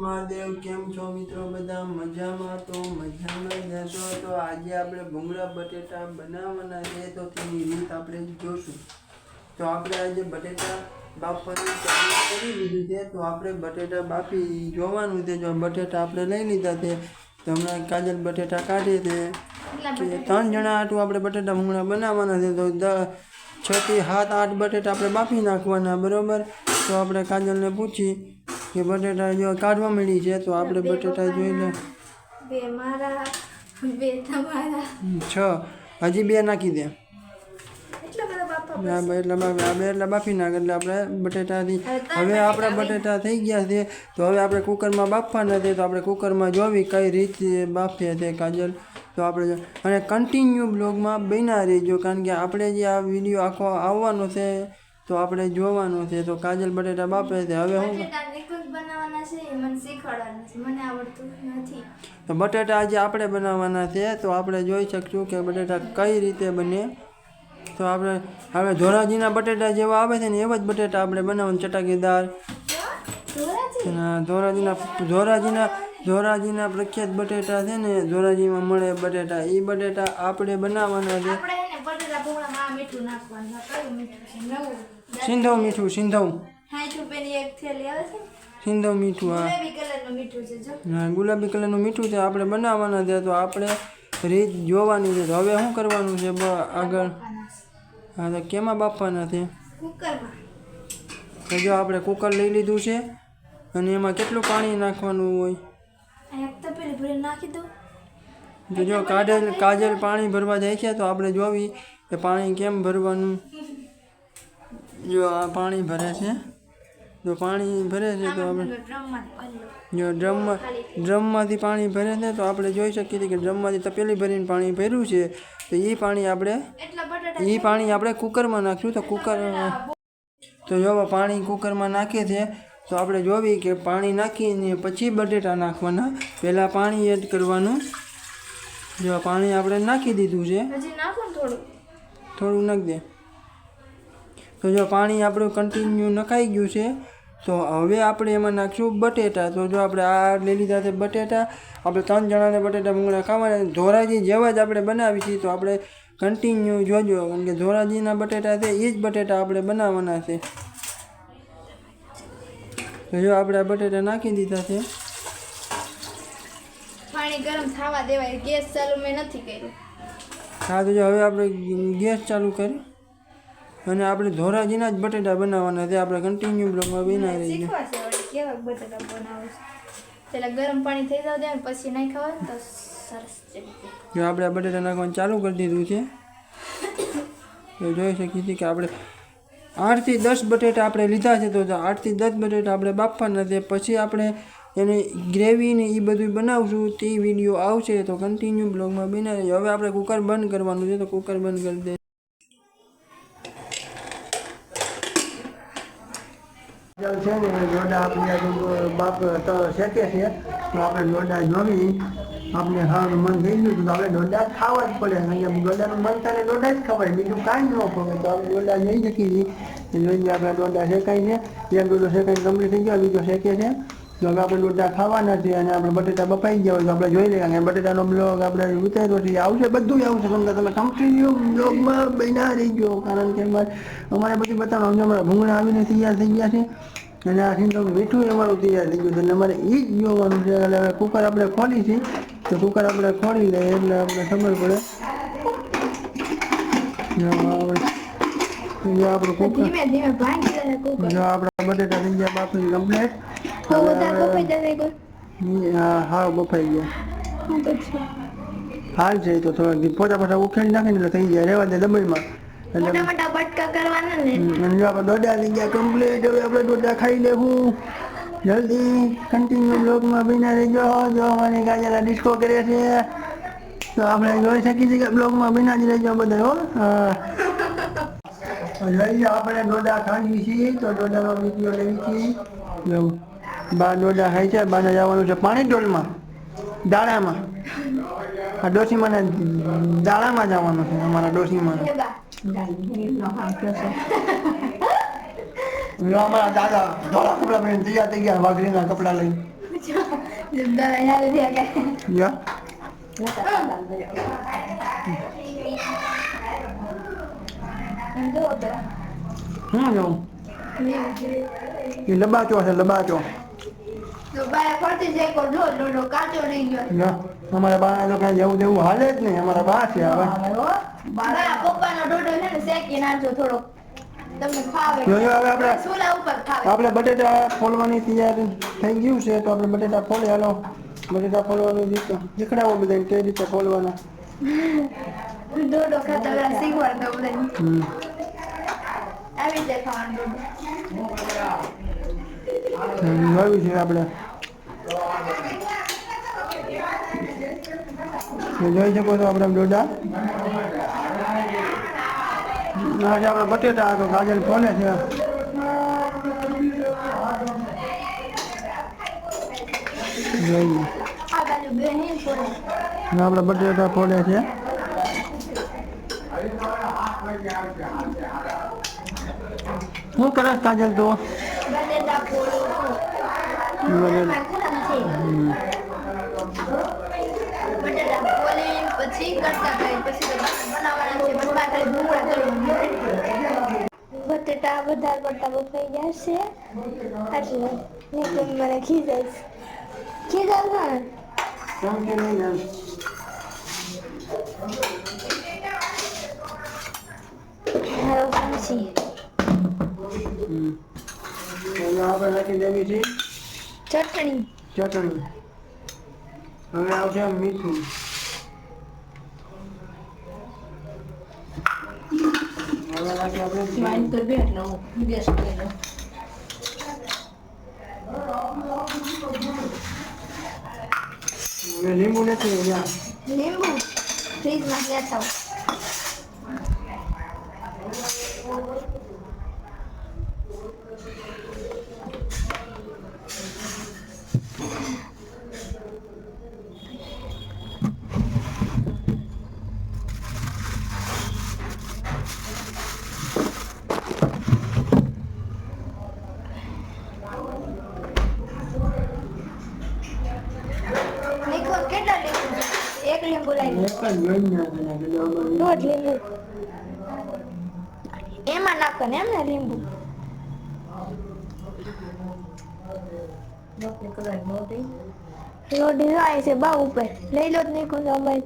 મહાદેવ કેમ છો મિત્રો બધા મજામાં તો મજામાં જશો તો આજે આપણે ભૂંગળા બટેટા બનાવવાના છે તો તેની રીત આપણે જોશું તો આપણે આજે બટેટા બાફવાની ચાલુ કરી દીધું છે તો આપણે બટેટા બાફી જોવાનું છે જો બટેટા આપણે લઈ લીધા છે તો હમણાં કાજલ બટેટા કાઢે છે કે 3 જણા આટલું આપણે બટેટા ભૂંગળા બનાવવાના છે તો 6 થી 7 8 બટેટા આપણે બાફી નાખવાના બરોબર તો આપણે કાજલને પૂછી કે બટેટા જો કાઢવા મળી છે તો આપણે બટેટા જોઈ લે 2 મારા 2 તમારા 6 હજી 2 નાખી દે એટલે બાફી નાખ એટલે આપણે બટેટાથી હવે આપણા બટેટા થઈ ગયા છે તો હવે આપણે કુકરમાં બાફવાના છે તો આપણે કુકરમાં જોવી કઈ રીતે બાફીએ છે કાજલ તો આપણે અને કન્ટિન્યુ બ્લોગમાં બન્યા રહેજો કારણ કે આપણે જે આ વિડીયો આખો આવવાનો છે તો આપણે જોવાનું છે તો કાજલ બટેટા બાફે છે હવે હું બનાવવાના છે મને શીખવાડવાના છે મને આવડતું નથી તો બટેટા આજે આપણે બનાવવાના છે તો આપણે જોઈ શકશું કે બટેટા કઈ રીતે બને તો આપણે હવે ધોરાજીના બટેટા જેવા આવે છે ને એવા જ બટેટા આપણે બનાવવાના ચટાકેદાર ધોરાજીના પ્રખ્યાત બટેટા છે ને ધોરાજીમાં મળે બટેટા એ બટેટા આપણે બનાવવાના છે સિંધવ મીઠું સિંધવ મીઠું હા ગુલાબી કલરનું મીઠું છે આપણે બનાવવાના છે તો આપણે રીત જોવાની છે તો હવે શું કરવાનું છે આગળ હા તો કેમાં બાફવાના છે તો જો આપણે કુકર લઈ લીધું છે અને એમાં કેટલું પાણી નાખવાનું હોય તો જો કાજલ પાણી ભરવા જાય છે તો આપણે જોવી કે પાણી કેમ ભરવાનું જો આ પાણી ભરે છે જો પાણી ભરે છે તો આપણે જો ડ્રમમાંથી પાણી ભરે છે તો આપણે જોઈ શકીએ છીએ કે ડ્રમમાંથી તપેલી ભરીને પાણી ભર્યું છે તો એ પાણી આપણે કુકરમાં નાખ્યું તો કુકર તો જો પાણી કુકરમાં નાખે છે તો આપણે જોવી કે પાણી નાખીને પછી બટેટા નાખવાના પહેલાં પાણી એડ કરવાનું જો પાણી આપણે નાખી દીધું છે થોડું નાખી દે તો જો પાણી આપણું કન્ટિન્યુ નખાઈ ગયું છે તો હવે આપણે એમાં નાખીશું બટેટા તો જો આપણે આ લઈ લીધા છે બટેટા આપણે 3 જણાને બટેટા ભૂંગળા ખાવાના ધોરાજી જેવા જ આપણે બનાવી છીએ તો આપણે કન્ટિન્યુ જોજો કારણ કે ધોરાજીના બટેટા છે એ જ બટેટા આપણે બનાવવાના છે તો જો આપણે આ બટેટા નાખી દીધા છે પાણી ગરમ થવા દેવાય ગેસ ચાલુ મેં નથી કર્યું હા તો જો હવે આપણે ગેસ ચાલુ કરી અને આપણે ધોરાજીના જ બટેટા બનાવવાના છે આપણે કન્ટિન્યુ બ્લોગમાં બનાવી રહીએ કેવા બટેટા બનાવે છે પેલા ગરમ પાણી થઈ જવા દે પછી નહીં ખાવા તો સરસ જો આપણે આ બટેટા નાખવાનું ચાલુ કરી દીધું છે તો જોઈ શકીએ છીએ કે આપણે 8 થી 10 બટેટા આપણે લીધા છે તો 8 થી 10 બટેટા આપણે બાફવાના છે પછી આપણે એને ગ્રેવી ને એ બધું બનાવશું તે વિડીયો આવશે તો કન્ટિન્યુ બ્લોગમાં બનાવી હવે આપણે કુકર બંધ કરવાનું છે તો કુકર બંધ કરી દે છે ને લોડા આપણે બાપ તો શેકે છે તો આપણે લોડા જોવી આપણે ખાવાનું મન થઈ ગયું તો આપણે લોડા ખાવા જ પડે અહીંયા લોડાનું મન થાય લોડા જ ખવાય બીજું કાંઈ ન ખવાય તો આપણે લોડા જઈ શકીએ છીએ જોઈએ આપણે લોડા શેકાય છે એક લોડો શેકાઈને કમ્પ્લીટ થઈ ગયો બીજો શેકે છે તો હવે આપણે લોડા ખાવાના છે અને આપણે બટેટા બફાઈ ગયા હોય તો આપણે જોઈ લઈએ કારણ કે બટેટાનો બ્લોગ આપણે ઉતાર્યો છે આવશે બધું આવશે તમને તમે કન્ટિન્યુ બ્લોગમાં બન્યા રહી ગયો કારણ કે અમારે બધું બતાવવાનું અમારા ભૂંગળા આવીને તૈયાર થઈ ગયા છે અને આ સિંધવ મીઠું અમારું તૈયાર થઈ ગયું છે અને અમારે એ જ જોવાનું છે એટલે હવે કુકર આપણે ખોલી છે તો કુકર આપણે ખોલી લઈએ એટલે આપણે ખબર પડે આપણું કુકર જો આપણા બટેટા થઈ ગયા બાફી કમ્પ્લેટ હા બફાઈ ગયા હાલ છે તો થોડા પોતા ઉખેડી નાખીને એટલે થઈ જાય રહેવા દે દબાઈમાં ડોડા થઈ ગયા કમ્પ્લીટ હવે આપણે ડોડા ખાઈ લેવું જલ્દી કન્ટિન્યુ બ્લોગમાં બન્યા રહેજો જો અમારી કાજલા ડિસ્કો કરે છે તો આપણે જોઈ શકીએ છીએ કે બ્લોગમાં બન્યા જ રહેજો બધા હો જોઈએ આપણે ડોડા ખાઈએ છીએ તો ડોડાનો વિડીયો લઈએ છીએ બા ડોડા ખાઈ છે બાને જવાનું છે પાણી ડોલમાં દાણામાં આ ડોસીમાં દાણામાં જવાનું છે અમારા ડોસીમાં અમારા દાદા ધોળા કપડા પહેરીને તૈયાર થઈ ગયા વાઘરીના કપડા લઈને જમતા યાદ રહ્યા કે યા જો તો જો એ લબાચો છે લબાચો તો બાય ફરતી જાય કો જો લોડો કાચો રહી ગયો યા અમારા બા તો કઈ જેવું તેવું હાલે જ નહીં અમારા બા છે હવે મારા પપ્પાનો ડોડો છે ને શેકી નાખજો થોડો તમને ફાવે જો હવે આપણે સોલા ઉપર ફાવે આપણે બટેટા ફોલવાની તૈયારી થઈ ગયું છે તો આપણે બટેટા ફોલી હાલો બટેટા ફોલવાનું શીખડાવો બધાને કઈ રીતે ફોલવાના ડોડો ખાતા પેલા શીખવાડતો બધાને આવી રીતે ખાવાનું આવ્યું છે આપણે જોઈ શકો છો આપણે ડોડા આજે આપણે બટેટા તો ગાજર ફોલે છે જોઈએ આ બાજુ બેહીન ફોડે આપણે બટેટા ફોલે છે શું કરે કાજલ તો બટેટા ફોડો બટેટા ફોલી પછી કરતા થાય પછી બનાવવાના છે બટાકા ભૂંગળા કરવાના બટેટા બધા કરતા બફાઈ જશે એટલે નહીં તો મને ખીજાઈશ કેમ કે નહીં હારો ફાંસી આપણે નાખી દેવી છે ચટણી ચટણી હવે આવશે મીઠું હવે નાખી આપણે હવે લીંબુ નથી લીંબુ ફ્રીજમાં લેતા આવો એક લીંબુ લાવી દોઢ લીંબુ એમાં નાખો ને એમ ને લીંબુ રોટી જાય છે બા ઉપર લઈ લો જ નહીં કોઈ અમારે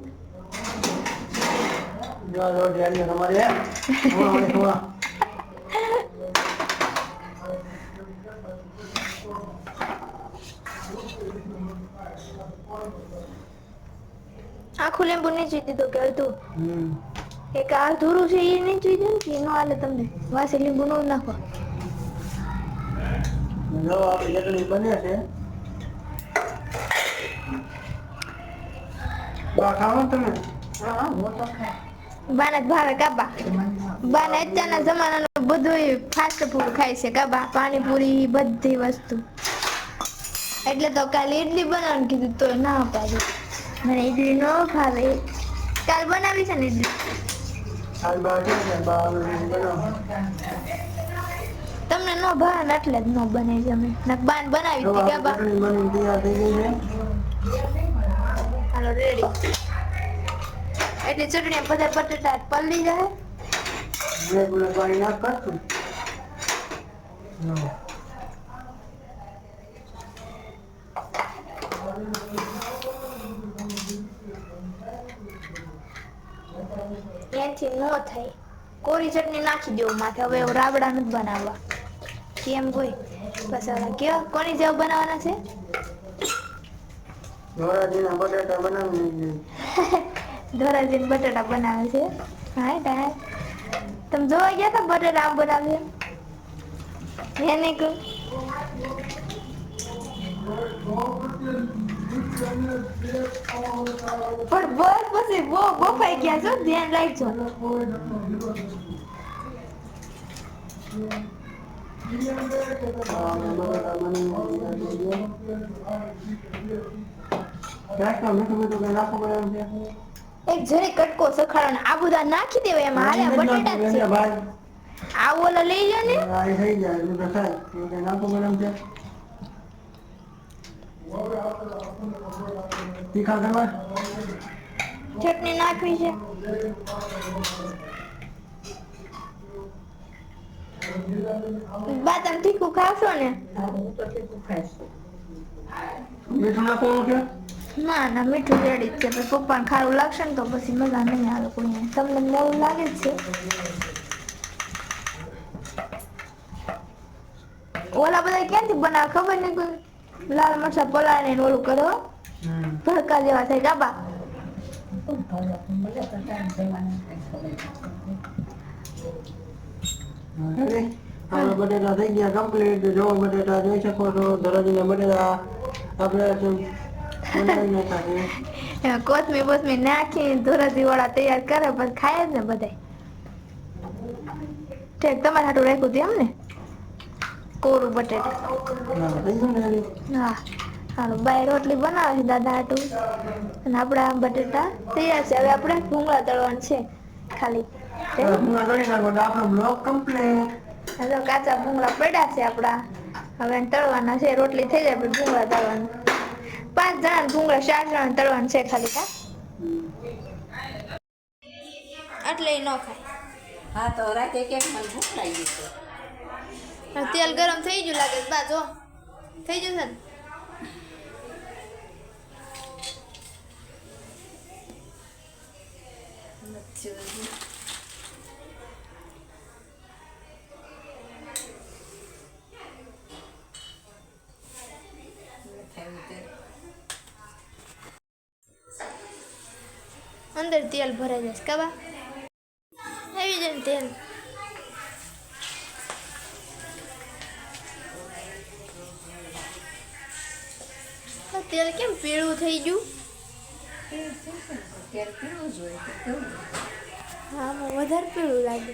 આખું લીંબુ નીચવી દીધું કે અડધું એક આ ધૂરું છે એ નીચવી દે કે ન હાલે તમને વાસી લીંબુ ન નાખો જો આપણી ચટણી બને છે બા ખાવો તમે બાને જ ભાવે કાબા બાને અત્યારના જમાનાનું બધું ફાસ્ટ ફૂડ ખાય છે કાબા પાણીપુરી બધી વસ્તુ એટલે તો કાલે ઈડલી બનાવવાનું કીધું તો ના પાડી મને ઈડલી ન ભાવે કાલ બનાવી છે ને ઈડલી તમને ન ભાવે ને એટલે જ ન બને છે અમે બાન બનાવી હતી કાબા હાલો રેડી એટલે ચટણી બધા બટાટા પલળી જાય પાણી નાખ કરશું એનાથી ન થાય કોરી ચટણી નાખી દેવું માથે હવે રાબડા નથી બનાવવા કેમ કોઈ બસ હવે કેવા કોની જેવા બનાવવાના છે ધોરાજીના બટાટા બનાવી ધોરાજીના બટાટા બનાવે છે હા તા તમે જોવા ગયા હતા બટાટા આમ બનાવે એને કહું પણ બસ પછી બહુ બફાઈ ગયા છો ધ્યાન રાખજો એક જરી કટકો સખાડો ને આ બધા નાખી દેવાય એમાં હાલે બટાટા જ છે આ ઓલો લઈ લો ને થઈ જાય નાખો ગરમ છે તીખા કરવા ચટણી નાખવી છે. બા તમે તીખું ખાશો ને? મીઠું નાખવાનું છે. ના ના મીઠું રેડી જ છે. પણ પપ્પાને ખારું લાગશે ને તો પછી મજા નહીં આવે કોઈને. તમને મોડું લાગે જ છે. ઓલા બધા ક્યાંથી બનાવે ખબર નહીં. કોઈ લાલ મરચા પલાળે ને ઓલું કરો ભડકા જેવા થાય ગાબા. બટેટા થઈ ગયા કમ્પ્લીટ. જો બટેટા જોઈ શકો છો. ધરાજીના બટેટા આપણે કોથમીર બોથમીર નાખી ધોરાજી વાળા તૈયાર કરે પછી ખાય જ ને બધાય. ઠીક તમારે હાટું રાખ્યું હતું એમ ને કોરું બટેટા. હા હાલો બાય રોટલી બનાવે છે દાદા હાટું અને આપણા બટેટા તૈયાર છે. હવે આપણે ભૂંગળા તળવાનું છે ખાલી. હવે કાચા ભૂંગળા પડ્યા છે આપણા. હવે તળવાના છે. રોટલી થઈ જાય પછી ભૂંગળા તળવાનું. 5 જણા ભૂંગળા 4 જણા તળવાનું છે ખાલી. એટલે ન ખાય. હા તો રાતે કેક મને ભૂખ લાગી છે. તેલ ગરમ થઈ ગયું લાગે છે. બા જો થઈ જશે ને. અંદર તેલ ભરાઈ જશે કાબા. આવી જાય ને તેલ. તેલ કેમ પીળું થઈ ગયું? ત્યારે પીવું જોઈએ. હા વધારે પીળું લાગે.